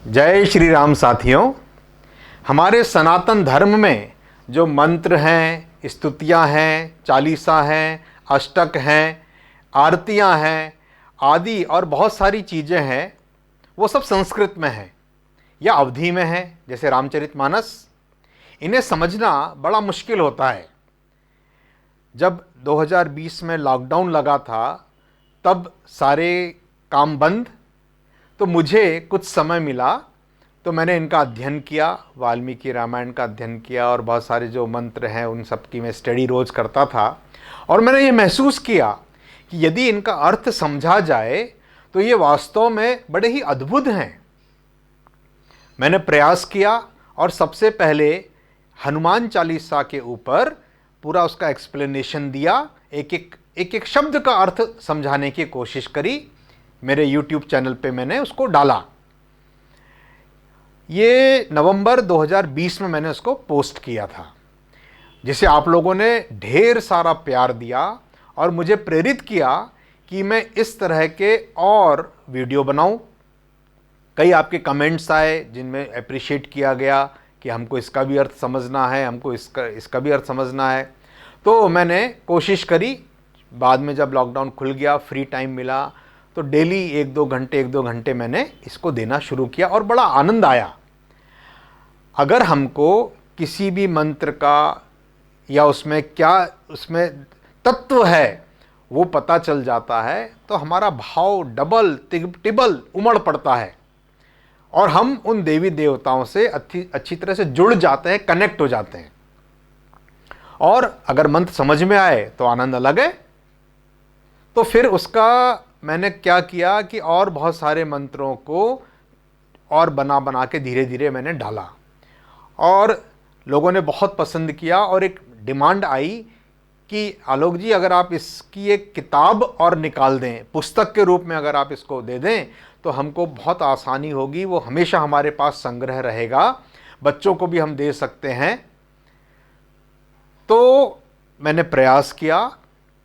जय श्री राम साथियों। हमारे सनातन धर्म में जो मंत्र हैं, स्तुतियां हैं, चालीसा हैं, अष्टक हैं, आरतियां हैं आदि और बहुत सारी चीज़ें हैं, वो सब संस्कृत में हैं या अवधी में हैं, जैसे रामचरितमानस। इन्हें समझना बड़ा मुश्किल होता है। जब 2020 में लॉकडाउन लगा था तब सारे काम बंद, तो मुझे कुछ समय मिला तो मैंने इनका अध्ययन किया, वाल्मीकि रामायण का अध्ययन किया और बहुत सारे जो मंत्र हैं उन सब की मैं स्टडी रोज़ करता था। और मैंने ये महसूस किया कि यदि इनका अर्थ समझा जाए तो ये वास्तव में बड़े ही अद्भुत हैं। मैंने प्रयास किया और सबसे पहले हनुमान चालीसा के ऊपर पूरा उसका एक्सप्लेनेशन दिया, एक एक शब्द का अर्थ समझाने की कोशिश करी। मेरे YouTube चैनल पे मैंने उसको डाला। ये नवंबर 2020 में मैंने उसको पोस्ट किया था, जिसे आप लोगों ने ढेर सारा प्यार दिया और मुझे प्रेरित किया कि मैं इस तरह के और वीडियो बनाऊं। कई आपके कमेंट्स आए जिनमें अप्रिशिएट किया गया कि हमको इसका भी अर्थ समझना है, हमको इसका भी अर्थ समझना है। तो मैंने कोशिश करी। बाद में जब लॉकडाउन खुल गया, फ्री टाइम मिला, तो डेली एक दो घंटे मैंने इसको देना शुरू किया और बड़ा आनंद आया। अगर हमको किसी भी मंत्र का या उसमें तत्व है वो पता चल जाता है तो हमारा भाव डबल टिबल उमड़ पड़ता है और हम उन देवी देवताओं से अच्छी तरह से जुड़ जाते हैं, कनेक्ट हो जाते हैं। और अगर मंत्र समझ में आए तो आनंद अलग है। तो फिर उसका मैंने क्या किया कि और बहुत सारे मंत्रों को और बना के धीरे धीरे मैंने डाला और लोगों ने बहुत पसंद किया। और एक डिमांड आई कि आलोक जी, अगर आप इसकी एक किताब और निकाल दें, पुस्तक के रूप में अगर आप इसको दे दें तो हमको बहुत आसानी होगी, वो हमेशा हमारे पास संग्रह रहेगा, बच्चों को भी हम दे सकते हैं। तो मैंने प्रयास किया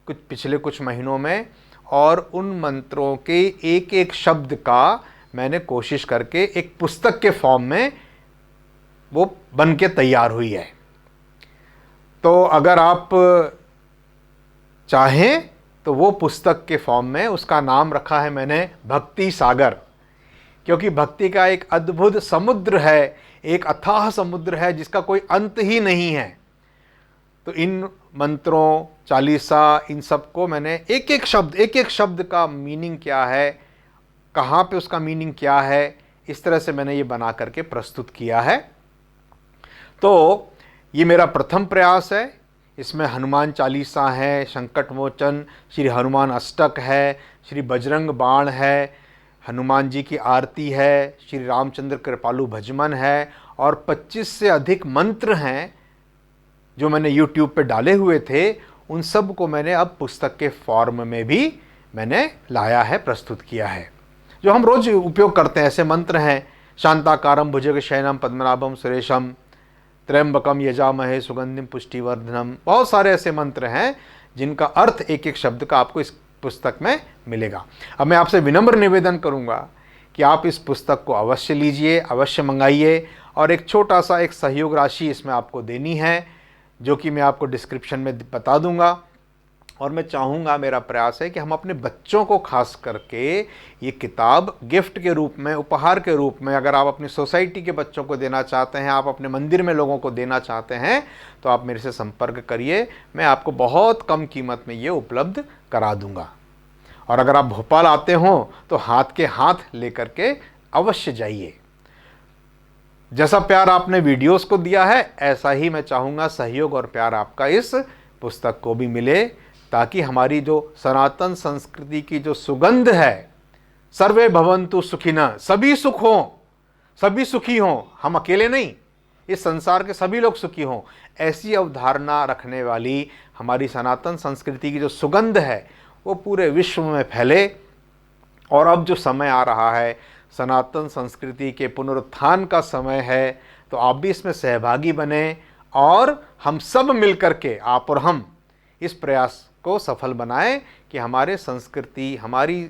पिछले कुछ महीनों में और उन मंत्रों के एक एक शब्द का मैंने कोशिश करके एक पुस्तक के फॉर्म में वो बन के तैयार हुई है। तो अगर आप चाहें तो वो पुस्तक के फॉर्म में, उसका नाम रखा है मैंने भक्ति सागर, क्योंकि भक्ति का एक अद्भुत समुद्र है, एक अथाह समुद्र है जिसका कोई अंत ही नहीं है। तो इन मंत्रों, चालीसा, इन सब को मैंने एक एक शब्द का मीनिंग क्या है, कहाँ पे उसका मीनिंग क्या है, इस तरह से मैंने ये बना करके प्रस्तुत किया है। तो ये मेरा प्रथम प्रयास है। इसमें हनुमान चालीसा है, संकट मोचन, श्री हनुमान अष्टक है, श्री बजरंग बाण है, हनुमान जी की आरती है, श्री रामचंद्र कृपालु भजमन है और 25 से अधिक मंत्र हैं जो मैंने YouTube पे डाले हुए थे। उन सब को मैंने अब पुस्तक के फॉर्म में भी मैंने लाया है, प्रस्तुत किया है, जो हम रोज उपयोग करते हैं। ऐसे मंत्र हैं, शांताकारं भुजगशयनं पद्मनाभं सुरेशम, त्र्यंबकम यजामहे सुगंधिम पुष्टिवर्धनम। बहुत सारे ऐसे मंत्र हैं जिनका अर्थ एक एक शब्द का आपको इस पुस्तक में मिलेगा। अब मैं आपसे विनम्र निवेदन करूंगा कि आप इस पुस्तक को अवश्य लीजिए, अवश्य मंगाइए और एक छोटा सा एक सहयोग राशि इसमें आपको देनी है, जो कि मैं आपको डिस्क्रिप्शन में बता दूंगा। और मैं चाहूँगा, मेरा प्रयास है कि हम अपने बच्चों को खास करके ये किताब गिफ्ट के रूप में, उपहार के रूप में, अगर आप अपनी सोसाइटी के बच्चों को देना चाहते हैं, आप अपने मंदिर में लोगों को देना चाहते हैं, तो आप मेरे से संपर्क करिए। मैं आपको बहुत कम कीमत में ये उपलब्ध करा दूंगा। और अगर आप भोपाल आते हों तो हाथ के हाथ लेकर के अवश्य जाइए। जैसा प्यार आपने वीडियोस को दिया है, ऐसा ही मैं चाहूँगा सहयोग और प्यार आपका इस पुस्तक को भी मिले, ताकि हमारी जो सनातन संस्कृति की जो सुगंध है, सर्वे भवन्तु सुखिनः, सभी सुख हों, सभी सुखी हों, हम अकेले नहीं, इस संसार के सभी लोग सुखी हों, ऐसी अवधारणा रखने वाली हमारी सनातन संस्कृति की जो सुगंध है वो पूरे विश्व में फैले। और अब जो समय आ रहा है, सनातन संस्कृति के पुनरुत्थान का समय है, तो आप भी इसमें सहभागी बने और हम सब मिलकर के, आप और हम, इस प्रयास को सफल बनाएं कि हमारे संस्कृति, हमारी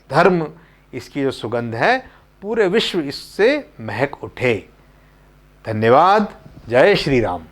धर्म, इसकी जो सुगंध है पूरे विश्व इससे महक उठे। धन्यवाद। जय श्री राम।